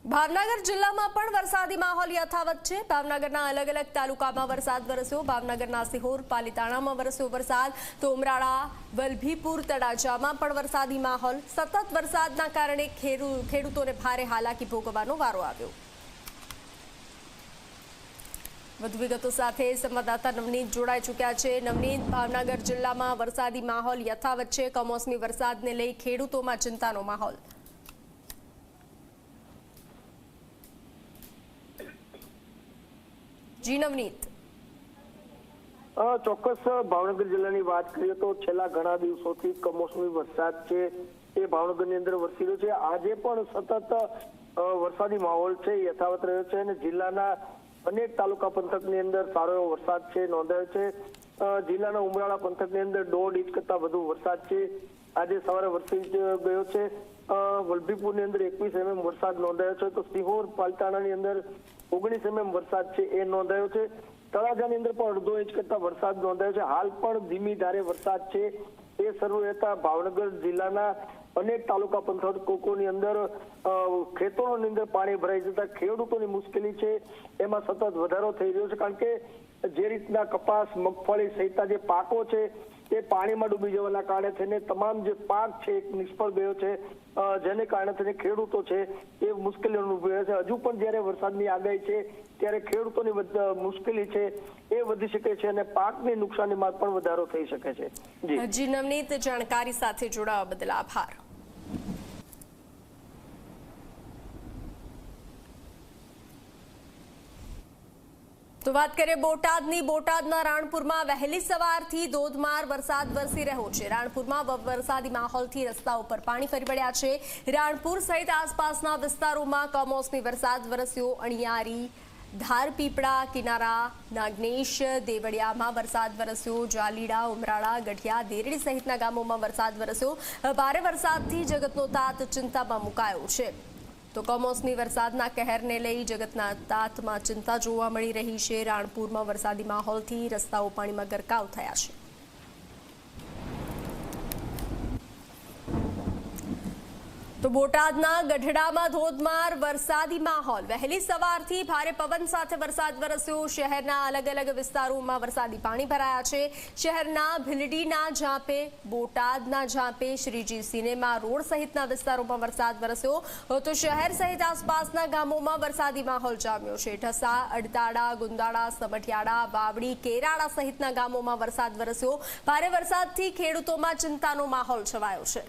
ભાવનગર જિલ્લામાં પણ વરસાદી માહોલ યથાવત છે। ભાવનગરના અલગ અલગ તાલુકામાં વરસાદ વરસ્યો। ભાવનગરના સિહોર પાલીતાણામાં વરસ્યો વરસાદ, તો ઉમરાળા, વલભીપુર, તળાજામાં પણ વરસાદી માહોલ। સતત વરસાદના કારણે ખેડૂતોને ભારે હાલાકી ભોગવવાનો વારો આવ્યો। વધુ વિગતો સાથે સંવાદદાતા નવનીત જોડાઈ ચૂક્યા છે। નવનીત, ભાવનગર જિલ્લામાં વરસાદી માહોલ યથાવત છે। કમોસમી વરસાદને લઈ ખેડૂતોમાં ચિંતાનો માહોલ। જી નવનીત, ચોક્કસ ભાવનગર જિલ્લાની વાત કરીએ તો છેલ્લા ઘણા દિવસોથી કમોસમી વરસાદ છે એ ભાવનગરની અંદર વરસી રહ્યો છે। આજે પણ સતત વરસાદી માહોલ છે યથાવત રહ્યો છે અને જિલ્લાના અનેક તાલુકા પંથકની અંદર સારો એવો વરસાદ છે નોંધાયો છે। જિલ્લાના ઉમરાળા પંથકની અંદર 1.5 ઇંચ કરતા વધુ વરસાદ છે આજે સવારે વરસી ગયો છે। વલભીપુરની અંદર 21 mm વરસાદ નોંધાયો છે, તો સિહોર પાલીતાણાની અંદર 19 mm વરસાદ છે એ નોંધાયો છે। તળાજાની અંદર પણ 1.5 ઇંચ કરતા વરસાદ નોંધાયો છે। હાલ પણ ધીમી ધારે વરસાદ છે એ શરૂ રહેતા ભાવનગર જિલ્લાના અનેક તાલુકા પંથકોની અંદર ખેતરોની અંદર પાણી ભરાઈ જતા ખેડૂતોની મુશ્કેલી છે એમાં સતત વધારો થઈ રહ્યો છે, કારણ કે જે રીતના કપાસ, મગફળી સહિતના જે પાકો છે એ પાણીમાં ડૂબી જવાના કારણે થઈને તમામ જે પાક છે એ નિષ્ફળ ગયો છે, જેને કારણે થઈને ખેડૂતો છે એ મુશ્કેલીઓ અનુભવી રહ્યા છે। હજુ પણ જ્યારે વરસાદની આગાહી છે ત્યારે ખેડૂતોની મુશ્કેલી છે એ વધી શકે છે અને પાકની નુકસાનીમાં પણ વધારો થઈ શકે છે। જી નવનીત, જાણકારી સાથે જોડાવા બદલ આભાર। તો વાત કરીએ બોટાદની। બોટાદના રાણપુરમાં વહેલી સવારથી ધોધમાર વરસાદ વરસી રહ્યો છે। રાણપુરમાં વરસાદી માહોલથી રસ્તાઓ પર પાણી ફરી વળ્યા છે। રાણપુર સહિત આસપાસના વિસ્તારોમાં કમોસમી વરસાદ વરસ્યો। અણિયારી, ધારપીપળા, કિનારા, નાગનેશ, દેવળિયામાં વરસાદ વરસ્યો। જાલીડા, ઉમરાળા, ગઢિયા, દેરડી સહિતના ગામોમાં વરસાદ વરસ્યો। ભારે વરસાદથી જગતનો તાત ચિંતામાં મુકાયો છે। તો કમોસમી વરસાદના કહેરને લઈ જગતના તાતમાં ચિંતા જોવા મળી રહી છે। રાણપુરમાં વરસાદી માહોલથી રસ્તાઓ પાણીમાં ગરકાવ થયા છે। તો બોટાદના ગઢડામાં ધોધમાર વરસાદી માહોલ। વહેલી સવારથી ભારે પવન સાથે વરસાદ વરસ્યો। શહેરના અલગ અલગ વિસ્તારોમાં વરસાદી પાણી ભરાયા છે। શહેરના ભીલડીના ઝાંપે, બોટાદના ઝાંપે, શ્રીજી સિનેમા રોડ સહિતના વિસ્તારોમાં વરસાદ વરસ્યો। તો શહેર સહિત આસપાસના ગામોમાં વરસાદી માહોલ જામ્યો છે। ઢસા, અડતાડા, ગુંદાળા, સમઢિયાળા, વાવડી, કેરાળા સહિતના ગામોમાં વરસાદ વરસ્યો। ભારે વરસાદથી ખેડૂતોમાં ચિંતાનો માહોલ છવાયો છે।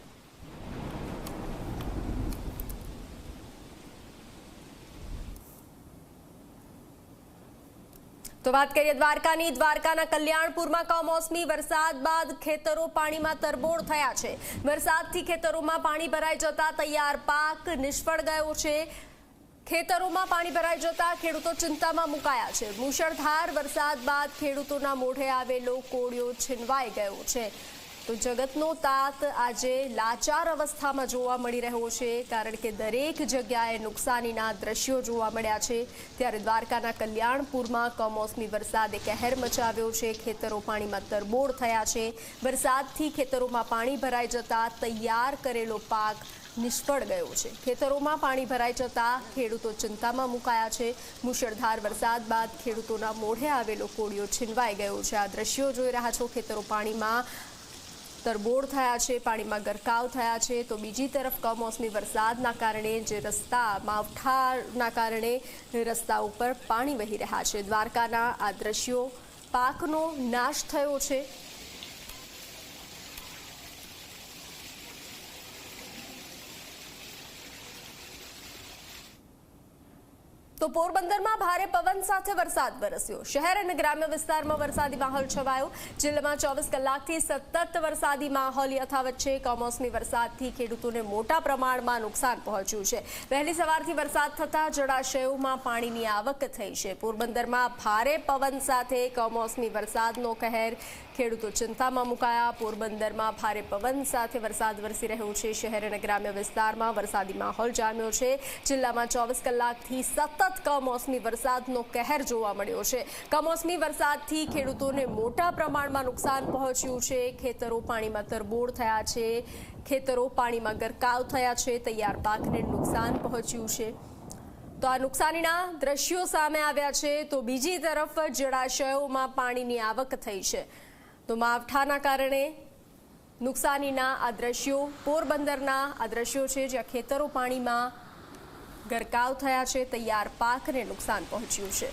તો વાત કરીએ દ્વારકાની। દ્વારકાના કલ્યાણપુરમાં કમોસમી વરસાદ બાદ ખેતરો પાણીમાં તરબોળ થયા છે। વરસાદથી ખેતરોમાં પાણી ભરાઈ જતા તૈયાર પાક નિષ્ફળ ગયો છે। ખેતરોમાં પાણી ભરાઈ જતા ખેડૂતો ચિંતામાં મુકાયા છે। મુશળધાર વરસાદ બાદ ખેડૂતોના મોઢે આવેલો કોળિયો છીનવાઈ ગયો છે। તો જગતનો તાત આજે લાચાર અવસ્થામાં જોવા મળી રહ્યો છે, કારણ કે દરેક જગ્યાએ નુકસાનીના દ્રશ્યો જોવા મળ્યા છે। ત્યારે દ્વારકાના કલ્યાણપુરમાં કમોસમી વરસાદે કહેર મચાવ્યો છે। ખેતરો પાણીમાં તરબોળ થયા છે। વરસાદથી ખેતરોમાં પાણી ભરાઈ જતા તૈયાર કરેલો પાક નિષ્ફળ ગયો છે। ખેતરોમાં પાણી ભરાઈ જતા ખેડૂતો ચિંતામાં મુકાયા છે। મુશળધાર વરસાદ બાદ ખેડૂતોના મોઢે આવેલો કોળિયો છીનવાઈ ગયો છે। આ દ્રશ્યો જોઈ રહ્યા છો। ખેતરો પાણીમાં તરબોળ થયા છે, પાણીમાં ગરકાવ થયા છે। તો બીજી તરફ કમોસમી વરસાદના કારણે જે રસ્તા માવઠાના કારણે રસ્તા ઉપર પાણી વહી રહ્યા છે। દ્વારકાના આ દ્રશ્યો, પાકનો નાશ થયો છે। તો પોરબંદરમાં ભારે પવન સાથે વરસાદ વરસ્યો। શહેર અને ગ્રામ્ય વિસ્તારમાં વરસાદી માહોલ છવાયો। જિલ્લામાં 24 કલાકથી સતત વરસાદી માહોલ યથાવત છે। કમોસમી વરસાદથી ખેડૂતોને મોટા પ્રમાણમાં નુકસાન પહોંચ્યું છે। વહેલી સવારથી વરસાદ થતાં જળાશયોમાં પાણીની આવક થઈ છે। પોરબંદરમાં ભારે પવન સાથે કમોસમી વરસાદનો કહેર, ખેડૂતો ચિંતામાં મુકાયા। પોરબંદરમાં ભારે પવન સાથે વરસાદ વરસી રહ્યો છે। શહેર અને ગ્રામ્ય વિસ્તારમાં વરસાદી માહોલ જામ્યો છે। જિલ્લામાં 24 કલાકથી સતત કમોસમી વરસાદનો કહેર જોવા મળ્યો છે। કમોસમી વરસાદથી ખેડૂતોને મોટા પ્રમાણમાં નુકસાન પહોંચ્યું છે। ખેતરો પાણીમાં તરબોળ થયા છે। ખેતરો પાણીમાં ગરકાવ થયા છે। તૈયાર પાકને નુકસાન પહોંચ્યું છે। તો આ નુકસાનીના દ્રશ્યો સામે આવ્યા છે તો બીજી તરફ જળાશયોમાં પાણીની આવક થઈ છે તો માવઠાના કારણે નુકસાનીના આ દ્રશ્યો પોરબંદરના આ દ્રશ્યો છે જ્યાં ખેતરો પાણીમાં ગરકાવ થયા છે, તૈયાર પાકને નુકસાન પહોંચ્યું છે।